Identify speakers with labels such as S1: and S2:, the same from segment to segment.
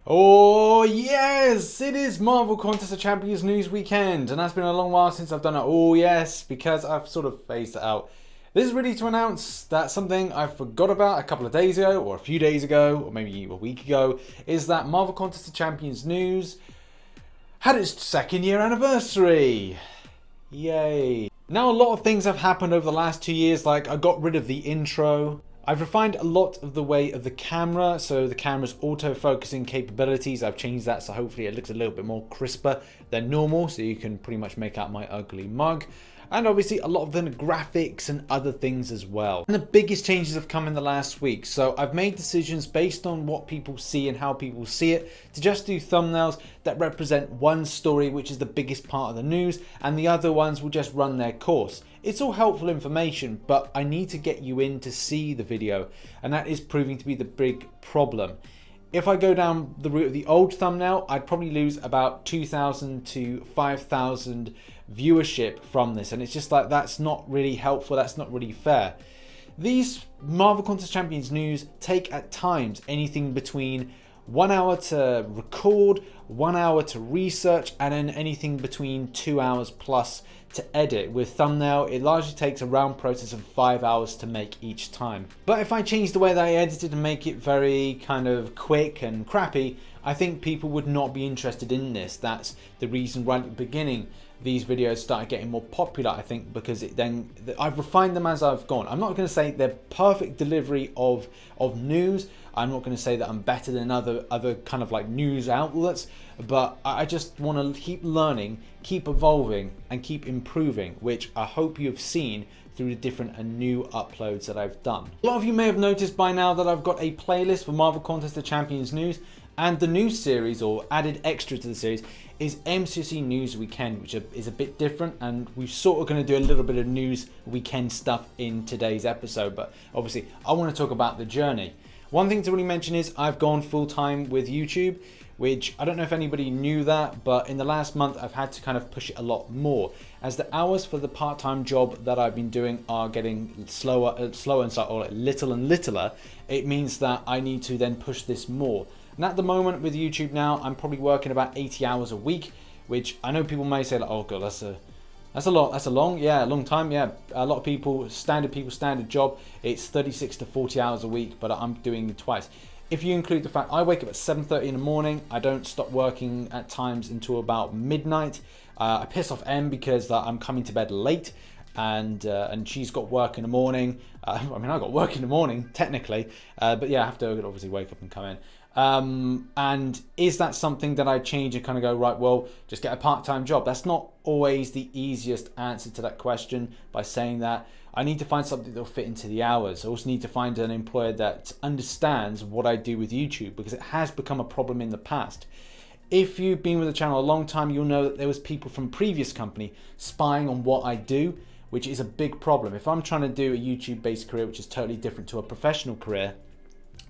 S1: Oh yes, it is Marvel Contest of Champions News Weekend, and that's been a long while since I've done it. Oh yes, because I've sort of phased it out. This is really to announce that something I forgot about a couple of days ago, or a few days ago, or maybe a week ago, is that Marvel Contest of Champions News had its second year anniversary. Yay. Now a lot of things have happened over the last 2 years, like I got rid of the intro. I've refined a lot of the way of the camera, so the camera's auto-focusing capabilities, I've changed that so hopefully it looks a little bit more crisper than normal, so you can pretty much make out my ugly mug. And obviously a lot of the graphics and other things as well. And the biggest changes have come in the last week, so I've made decisions based on what people see and how people see it to just do thumbnails that represent one story, which is the biggest part of the news, and the other ones will just run their course. It's all helpful information, but I need to get you in to see the video, and that is proving to be the big problem. If I go down the route of the old thumbnail, I'd probably lose about 2,000 to 5,000 viewership from this, and it's just like, that's not really helpful, that's not really fair. These Marvel Contest Champions news take at times anything between 1 hour to record, 1 hour to research, and then anything between 2 hours plus to edit. With thumbnail, it largely takes a round process of 5 hours to make each time. But if I change the way that I edited and make it very kind of quick and crappy, I think people would not be interested in this. That's the reason right at the beginning these videos started getting more popular, I think, because I've refined them as I've gone. I'm not going to say they're perfect delivery of news. I'm not going to say that I'm better than other kind of like news outlets, but I just want to keep learning, keep evolving, and keep improving, which I hope you've seen through the different and new uploads that I've done. A lot of you may have noticed by now that I've got a playlist for Marvel Contest of Champions news, and the new series, or added extra to the series, is MCOC News Weekend, which is a bit different, and we're sort of going to do a little bit of news weekend stuff in today's episode, but obviously I want to talk about the journey. One thing to really mention is I've gone full-time with YouTube, which I don't know if anybody knew that, but in the last month I've had to kind of push it a lot more, as the hours for the part-time job that I've been doing are getting slower and little and littler. It means that I need to then push this more. And at the moment with YouTube now, I'm probably working about 80 hours a week, which I know people may say like, oh god, that's a long time. Yeah, a lot of people, standard job, it's 36 to 40 hours a week, but I'm doing it twice. If you include the fact I wake up at 7:30 in the morning, I don't stop working at times until about midnight. I piss off Em because I'm coming to bed late, and she's got work in the morning. I mean, I got work in the morning technically, but yeah, I have to obviously wake up and come in. And is that something that I change and kind of go, right, well, just get a part-time job? That's not always the easiest answer to that question. By saying that, I need to find something that will fit into the hours. I also need to find an employer that understands what I do with YouTube, because it has become a problem in the past. If you've been with the channel a long time, you'll know that there was people from previous company spying on what I do, which is a big problem. If I'm trying to do a YouTube-based career, which is totally different to a professional career,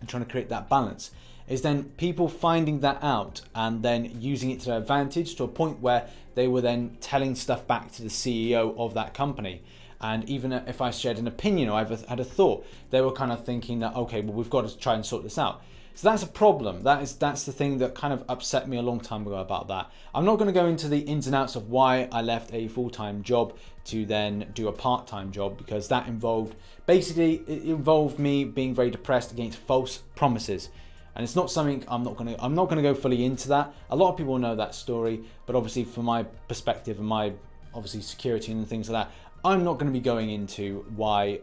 S1: and trying to create that balance, is then people finding that out and then using it to their advantage, to a point where they were then telling stuff back to the CEO of that company. And even if I shared an opinion or I had a thought, they were kind of thinking that, okay, well, we've got to try and sort this out. So that's a problem. That's the thing that kind of upset me a long time ago about that. I'm not going to go into the ins and outs of why I left a full-time job to then do a part-time job, because that involved, basically, it involved me being very depressed against false promises. And it's not something I'm not going to go fully into that. A lot of people know that story, but obviously from my perspective and my obviously security and things like that, I'm not going to be going into why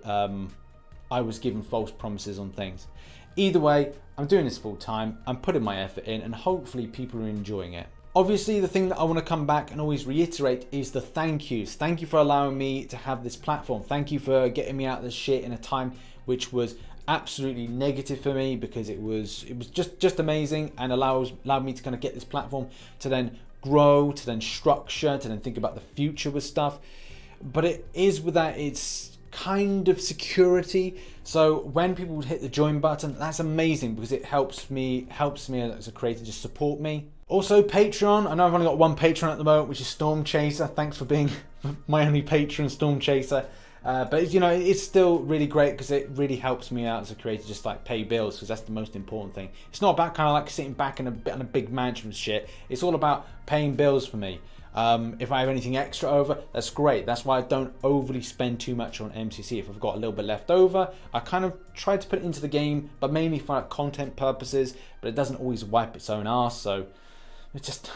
S1: I was given false promises on things. Either way, I'm doing this full time, I'm putting my effort in, and hopefully people are enjoying it. Obviously, the thing that I want to come back and always reiterate is the thank yous. Thank you for allowing me to have this platform. Thank you for getting me out of this shit in a time which was absolutely negative for me, because it was just amazing, and allowed me to kind of get this platform to then grow, to then structure, to then think about the future with stuff. But it is with that, it's kind of security. So when people would hit the join button, that's amazing, because it helps me as a creator, just support me. Also Patreon, I know I've only got one Patreon at the moment, which is Storm Chaser. Thanks for being my only patron, Storm Chaser. But you know, it's still really great because it really helps me out as a creator, just like pay bills, because that's the most important thing. It's not about kind of like sitting back in a big mansion and shit. It's all about paying bills for me. If I have anything extra over, that's great. That's why I don't overly spend too much on MCC. If I've got a little bit left over, I kind of try to put it into the game, but mainly for like content purposes. But it doesn't always wipe its own ass, so it's just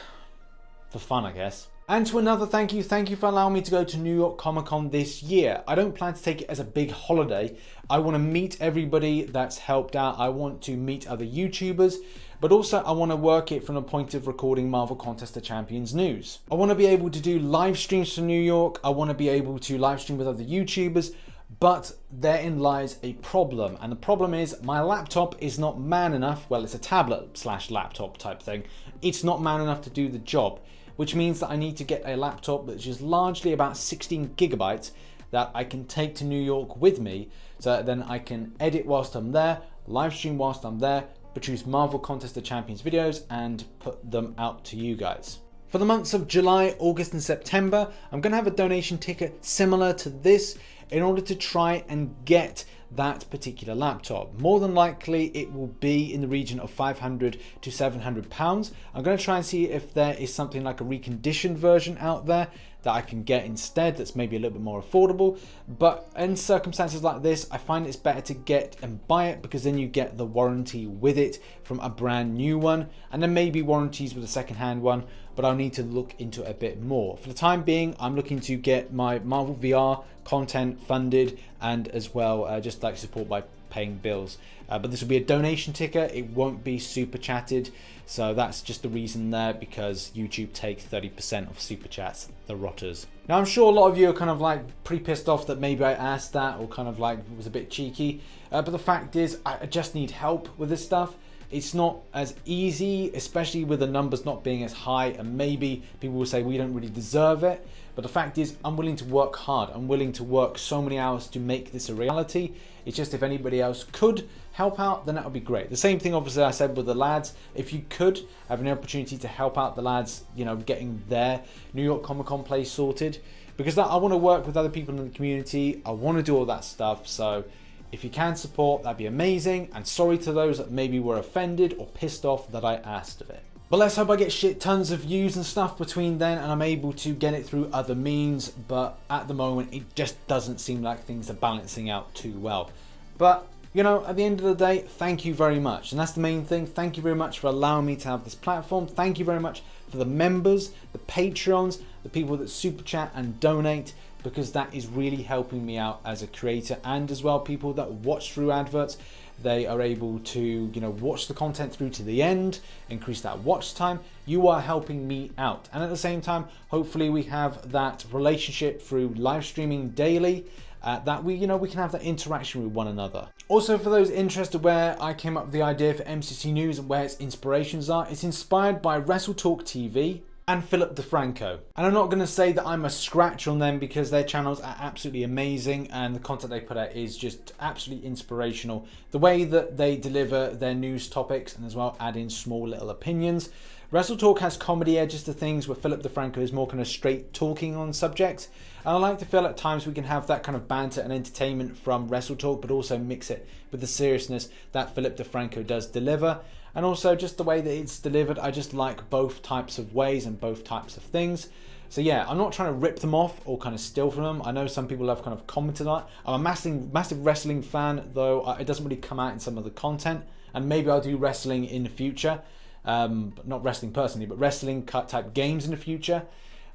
S1: for fun, I guess. And to another thank you for allowing me to go to New York Comic Con this year. I don't plan to take it as a big holiday. I want to meet everybody that's helped out. I want to meet other YouTubers, but also I want to work it from the point of recording Marvel Contest of Champions news. I want to be able to do live streams from New York. I want to be able to live stream with other YouTubers, but therein lies a problem. And the problem is my laptop is not man enough. Well, it's a tablet / laptop type thing. It's not man enough to do the job, which means that I need to get a laptop which is largely about 16 gigabytes that I can take to New York with me, so that then I can edit whilst I'm there, live stream whilst I'm there, produce Marvel Contest of Champions videos and put them out to you guys. For the months of July, August and September, I'm going to have a donation ticket similar to this in order to try and get that particular laptop. More than likely it will be in the region of £500 to £700. I'm going to try and see if there is something like a reconditioned version out there that I can get instead that's maybe a little bit more affordable. But in circumstances like this, I find it's better to get and buy it, because then you get the warranty with it from a brand new one, and then maybe warranties with a second-hand one, but I'll need to look into it a bit more. For the time being, I'm looking to get my Marvel VR content funded, and as well just like support by paying bills. But this will be a donation ticker. It won't be super chatted, so that's just the reason there, because YouTube takes 30% of super chats, the rotters. Now I'm sure a lot of you are kind of like pretty pissed off that maybe I asked that, or kind of like it was a bit cheeky, but the fact is I just need help with this stuff. It's not as easy, especially with the numbers not being as high, and maybe people will say we don't really deserve it. But the fact is, I'm willing to work hard. I'm willing to work so many hours to make this a reality. It's just if anybody else could help out, then that would be great. The same thing, obviously, I said with the lads. If you could have an opportunity to help out the lads, you know, getting their New York Comic Con place sorted, because I want to work with other people in the community. I want to do all that stuff. So if you can support, that'd be amazing. And sorry to those that maybe were offended or pissed off that I asked of it. But let's hope I get shit tons of views and stuff between then, and I'm able to get it through other means. But at the moment, it just doesn't seem like things are balancing out too well. But you know, at the end of the day, thank you very much. And that's the main thing. Thank you very much for allowing me to have this platform. Thank you very much for the members, the Patreons, the people that super chat and donate, because that is really helping me out as a creator, and as well people that watch through adverts. They are able to, you know, watch the content through to the end, increase that watch time. You are helping me out, and at the same time, hopefully we have that relationship through live streaming daily, that we can have that interaction with one another. Also, for those interested where I came up with the idea for MCC News and where its inspirations are, it's inspired by WrestleTalk TV and Philip DeFranco. And I'm not going to say that I'm a scratch on them, because their channels are absolutely amazing and the content they put out is just absolutely inspirational. The way that they deliver their news topics and as well add in small little opinions. WrestleTalk has comedy edges to things, where Philip DeFranco is more kind of straight talking on subjects. And I like to feel at times we can have that kind of banter and entertainment from WrestleTalk, but also mix it with the seriousness that Philip DeFranco does deliver. And also just the way that it's delivered, I just like both types of ways and both types of things. So yeah, I'm not trying to rip them off or kind of steal from them. I know some people have kind of commented on it. I'm a massive wrestling fan, though it doesn't really come out in some of the content. And maybe I'll do wrestling in the future. Not wrestling personally, but wrestling type games in the future.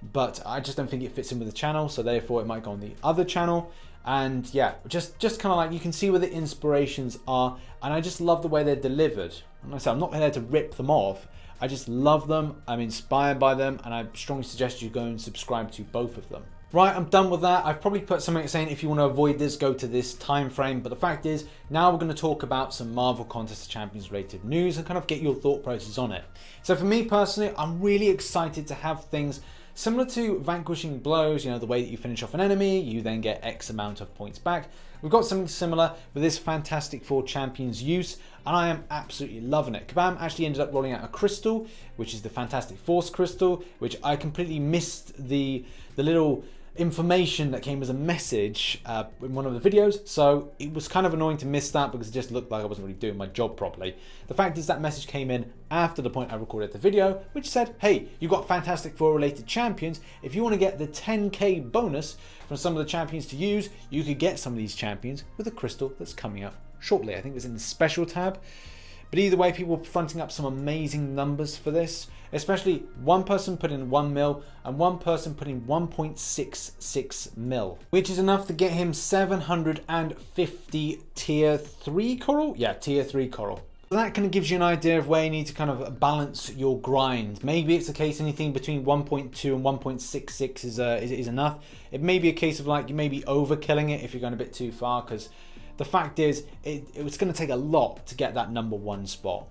S1: But I just don't think it fits in with the channel, so therefore it might go on the other channel. And yeah, just kind of like, you can see where the inspirations are, and I just love the way they're delivered. And like I said, I'm not there to rip them off. I just love them, I'm inspired by them, and I strongly suggest you go and subscribe to both of them. Right, I'm done with that. I've probably put something saying if you want to avoid this, go to this time frame. But the fact is, now we're going to talk about some Marvel Contest of Champions related news and kind of get your thought process on it. So for me personally, I'm really excited to have things similar to vanquishing blows, you know, the way that you finish off an enemy, you then get X amount of points back. We've got something similar with this Fantastic Four Champions use, and I am absolutely loving it. Kabam actually ended up rolling out a crystal, which is the Fantastic Force crystal, which I completely missed the little information that came as a message in one of the videos, so it was kind of annoying to miss that because it just looked like I wasn't really doing my job properly. The fact is that message came in after the point I recorded the video, which said, hey, you've got Fantastic Four related champions. If you want to get the 10k bonus from some of the champions to use, you could get some of these champions with a crystal that's coming up shortly. I think it was in the special tab. But either way, people were fronting up some amazing numbers for this, especially one person put in 1 mil and one person put in 1.66 mil, which is enough to get him 750 tier 3 coral. Yeah, tier 3 coral. That kind of gives you an idea of where you need to kind of balance your grind. Maybe it's a case anything between 1.2 and 1.66 is enough. It may be a case of like you may be overkilling it if you're going a bit too far, because the fact is, it was going to take a lot to get that #1 spot.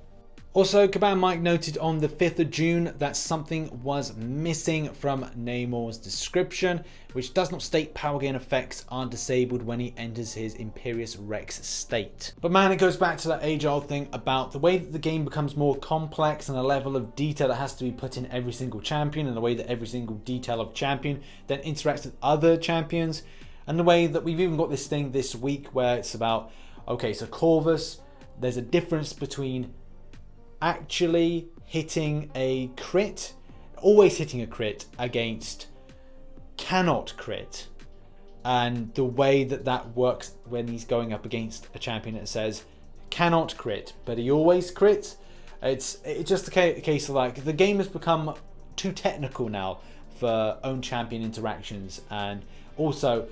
S1: Also, Kabam Mike noted on the 5th of June that something was missing from Namor's description, which does not state power gain effects are disabled when he enters his Imperious Rex state. But man, it goes back to that age-old thing about the way that the game becomes more complex and the level of detail that has to be put in every single champion, and the way that every single detail of champion then interacts with other champions. And the way that we've even got this thing this week where it's about, okay, so Corvus, there's a difference between actually hitting a crit, always hitting a crit, against cannot crit. And the way that that works when he's going up against a champion that says cannot crit, but he always crits. It's just a case of like, the game has become too technical now for own champion interactions, and also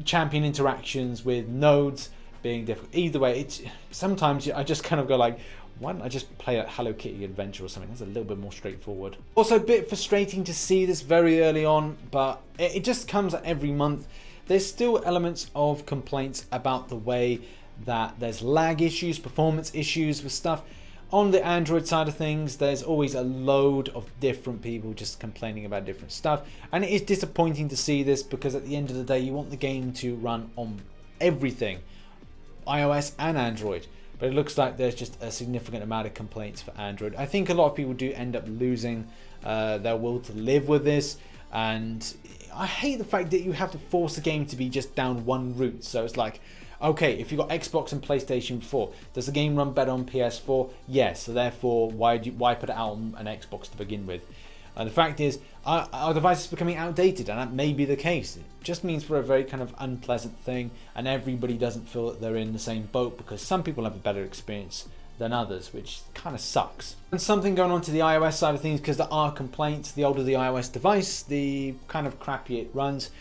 S1: champion interactions with nodes being difficult. Either way, it's sometimes I just kind of go like, why don't I just play a Hello Kitty adventure or something? That's a little bit more straightforward. Also a bit frustrating to see this very early on, but it just comes every month. There's still elements of complaints about the way that there's lag issues, performance issues with stuff. On the Android side of things, there's always a load of different people just complaining about different stuff. And it is disappointing to see this, because at the end of the day, you want the game to run on everything, iOS and Android. But it looks like there's just a significant amount of complaints for Android. I think a lot of people do end up losing their will to live with this. And I hate the fact that you have to force the game to be just down one route. So it's like, okay, if you've got Xbox and PlayStation 4, does the game run better on PS4? Yes, so therefore, why put it out on an Xbox to begin with? The fact is, our device is becoming outdated, and that may be the case. It just means for a very kind of unpleasant thing, and everybody doesn't feel that they're in the same boat, because some people have a better experience than others, which kind of sucks. And something going on to the iOS side of things, because there are complaints. The older the iOS device, the kind of crappy it runs.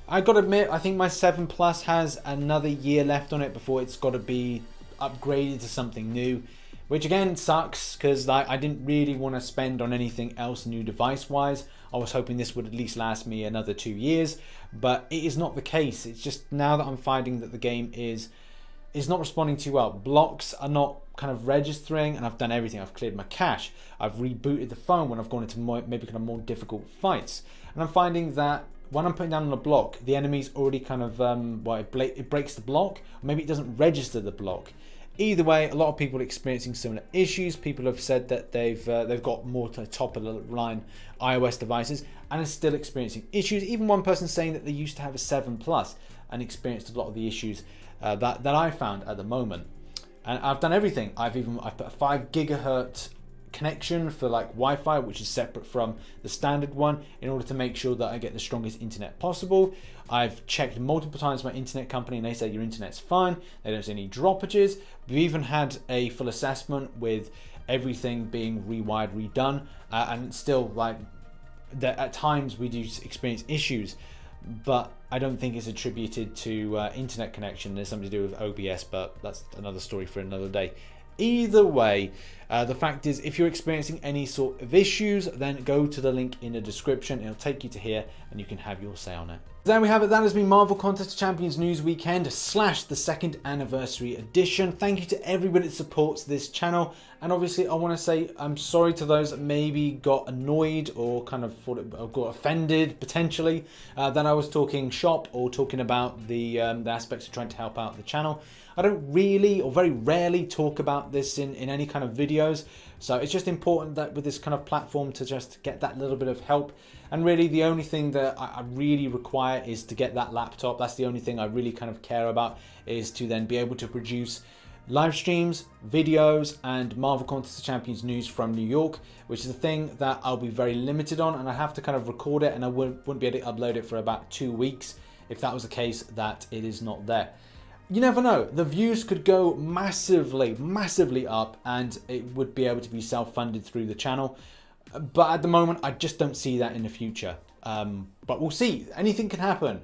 S1: I got to admit, I think my 7 Plus has another year left on it before it's got to be upgraded to something new, which again sucks, because I didn't really want to spend on anything else new device wise. I was hoping this would at least last me another 2 years, but it is not the case. It's just now that I'm finding that the game is not responding too well. Blocks are not kind of registering, and I've done everything. I've cleared my cache, I've rebooted the phone when I've gone into maybe kind of more difficult fights, and I'm finding that when I'm putting down on a block, the enemy's already kind of, it breaks the block, or maybe it doesn't register the block. Either way, a lot of people are experiencing similar issues. People have said that they've got more to top of the line iOS devices and are still experiencing issues. Even one person saying that they used to have a 7 Plus and experienced a lot of the issues that I found at the moment. And I've done everything. I've put a 5 gigahertz connection for like Wi-Fi, which is separate from the standard one, in order to make sure that I get the strongest internet possible. I've checked multiple times my internet company, and they say your internet's fine. They don't see any droppages. We've even had a full assessment with everything being rewired, redone, and still, like, that at times we do experience issues, but I don't think it's attributed to internet connection. There's something to do with OBS, but that's another story for another day. Either way, the fact is, if you're experiencing any sort of issues, then go to the link in the description. It'll take you to here and you can have your say on it. There we have it. That has been Marvel Contest of Champions News Weekend / the 2nd anniversary edition. Thank you to everybody that supports this channel. And obviously, I want to say I'm sorry to those that maybe got annoyed or kind of got offended, potentially, that I was talking shop or talking about the aspects of trying to help out the channel. I don't really, or very rarely, talk about this in any kind of videos, So it's just important that with this kind of platform to just get that little bit of help. And really the only thing that I really require is to get that laptop. That's the only thing I really kind of care about, is to then be able to produce live streams, videos, and Marvel Contest of Champions news from New York, which is a thing that I'll be very limited on, and I have to kind of record it, and I wouldn't be able to upload it for about 2 weeks if that was the case that it is not there. You never know, the views could go massively up, and it would be able to be self-funded through the channel. But at the moment, I just don't see that in the future. But we'll see, anything can happen.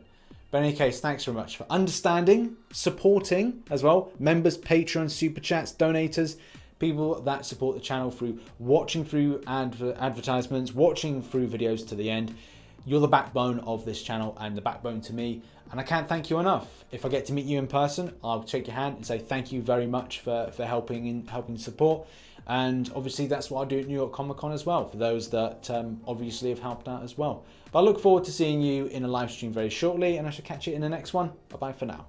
S1: But in any case, thanks very much for understanding, supporting as well. Members, patrons, super chats, donators, people that support the channel through watching through advertisements, watching through videos to the end. You're the backbone of this channel and the backbone to me. And I can't thank you enough. If I get to meet you in person, I'll shake your hand and say thank you very much for helping support. And obviously that's what I do at New York Comic Con as well, for those that obviously have helped out as well. But I look forward to seeing you in a live stream very shortly, and I shall catch you in the next one. Bye bye for now.